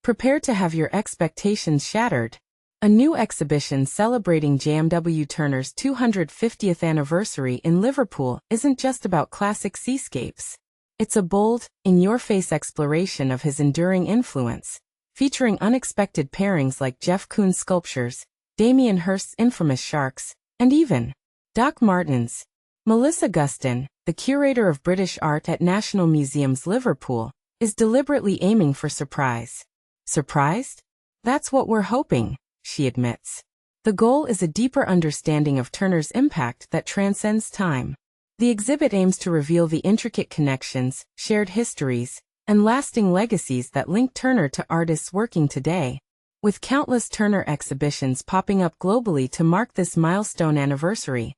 Prepare to have your expectations shattered. A new exhibition celebrating JMW Turner's 250th anniversary in Liverpool isn't just about classic seascapes. It's a bold, in-your-face exploration of his enduring influence, featuring unexpected pairings like Jeff Koons' sculptures, Damien Hirst's infamous sharks, and even Doc Martens. Melissa Gustin, the curator of British art at National Museum's Liverpool, is deliberately aiming for surprise. Surprised? That's what we're hoping, she admits. The goal is a deeper understanding of Turner's impact that transcends time. The exhibit aims to reveal the intricate connections, shared histories, and lasting legacies that link Turner to artists working today. With countless Turner exhibitions popping up globally to mark this milestone anniversary,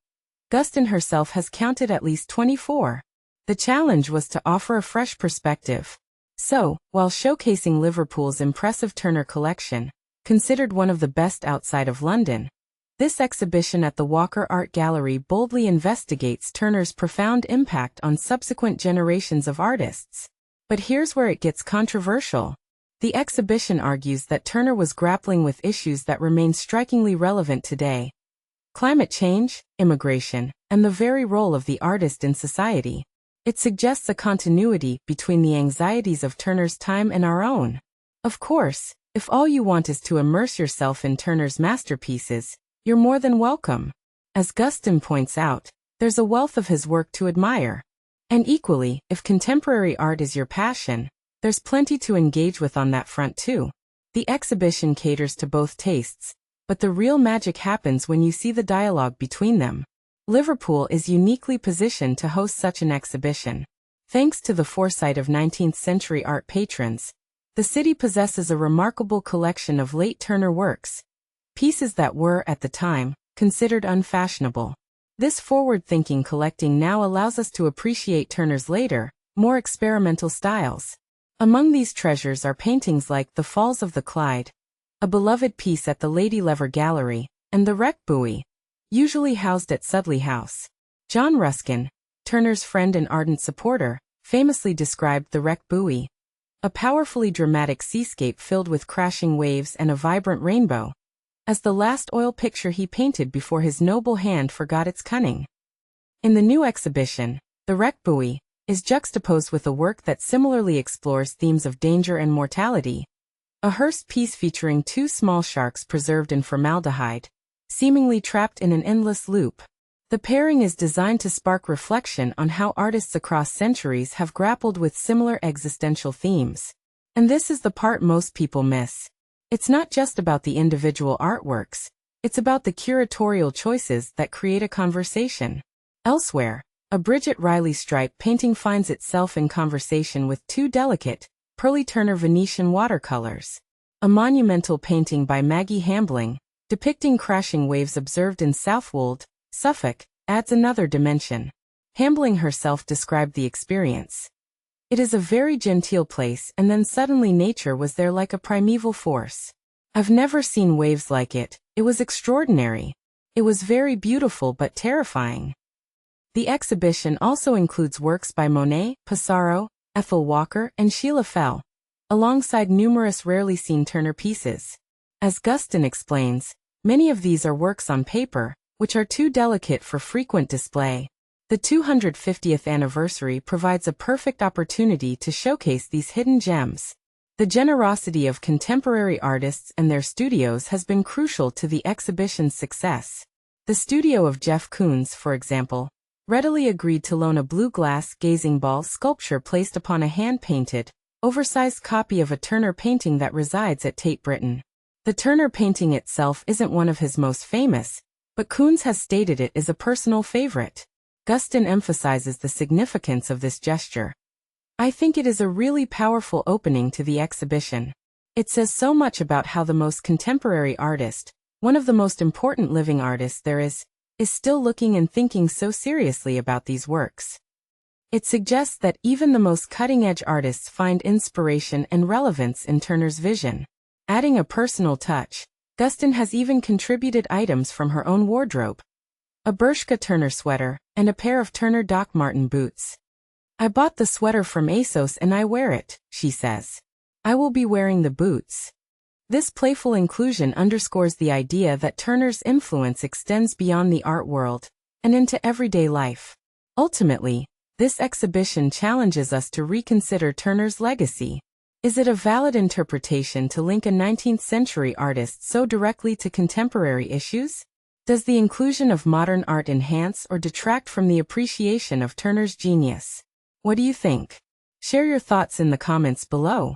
Gustin herself has counted at least 24. The challenge was to offer a fresh perspective. So, while showcasing Liverpool's impressive Turner collection, considered one of the best outside of London, this exhibition at the Walker Art Gallery boldly investigates Turner's profound impact on subsequent generations of artists. But here's where it gets controversial. The exhibition argues that Turner was grappling with issues that remain strikingly relevant today: climate change, immigration, and the very role of the artist in society. It suggests a continuity between the anxieties of Turner's time and our own. Of course, if all you want is to immerse yourself in Turner's masterpieces, you're more than welcome. As Gustin points out, there's a wealth of his work to admire. And equally, if contemporary art is your passion, there's plenty to engage with on that front too. The exhibition caters to both tastes, but the real magic happens when you see the dialogue between them. Liverpool is uniquely positioned to host such an exhibition. Thanks to the foresight of 19th-century art patrons, the city possesses a remarkable collection of late Turner works, pieces that were, at the time, considered unfashionable. This forward-thinking collecting now allows us to appreciate Turner's later, more experimental styles. Among these treasures are paintings like The Falls of the Clyde, a beloved piece at the Lady Lever Gallery, and The Wreck Buoy, usually housed at Sudley House. John Ruskin, Turner's friend and ardent supporter, famously described The Wreck Buoy, a powerfully dramatic seascape filled with crashing waves and a vibrant rainbow, as the last oil picture he painted before his noble hand forgot its cunning. In the new exhibition, The Wreck Buoy is juxtaposed with a work that similarly explores themes of danger and mortality, a Hirst piece featuring two small sharks preserved in formaldehyde, seemingly trapped in an endless loop. The pairing is designed to spark reflection on how artists across centuries have grappled with similar existential themes. And this is the part most people miss. It's not just about the individual artworks, it's about the curatorial choices that create a conversation. Elsewhere, a Bridget Riley stripe painting finds itself in conversation with two delicate, pearly Turner Venetian watercolors. A monumental painting by Maggi Hambling, depicting crashing waves observed in Southwold, Suffolk, adds another dimension. Hambling herself described the experience. It is a very genteel place, and then suddenly nature was there like a primeval force. I've never seen waves like it. It was extraordinary. It was very beautiful but terrifying. The exhibition also includes works by Monet, Pissarro, Ethel Walker, and Sheila Fell, alongside numerous rarely seen Turner pieces. As Gustin explains, many of these are works on paper, which are too delicate for frequent display. The 250th anniversary provides a perfect opportunity to showcase these hidden gems. The generosity of contemporary artists and their studios has been crucial to the exhibition's success. The studio of Jeff Koons, for example, readily agreed to loan a blue glass gazing ball sculpture placed upon a hand-painted, oversized copy of a Turner painting that resides at Tate Britain. The Turner painting itself isn't one of his most famous, but Koons has stated it is a personal favorite. Gustin emphasizes the significance of this gesture. I think it is a really powerful opening to the exhibition. It says so much about how the most contemporary artist, one of the most important living artists there is still looking and thinking so seriously about these works. It suggests that even the most cutting-edge artists find inspiration and relevance in Turner's vision. Adding a personal touch, Gustin has even contributed items from her own wardrobe: a Bershka Turner sweater, and a pair of Turner Doc Marten boots. I bought the sweater from ASOS and I wear it, she says. I will be wearing the boots. This playful inclusion underscores the idea that Turner's influence extends beyond the art world and into everyday life. Ultimately, this exhibition challenges us to reconsider Turner's legacy. Is it a valid interpretation to link a 19th-century artist so directly to contemporary issues? Does the inclusion of modern art enhance or detract from the appreciation of Turner's genius? What do you think? Share your thoughts in the comments below.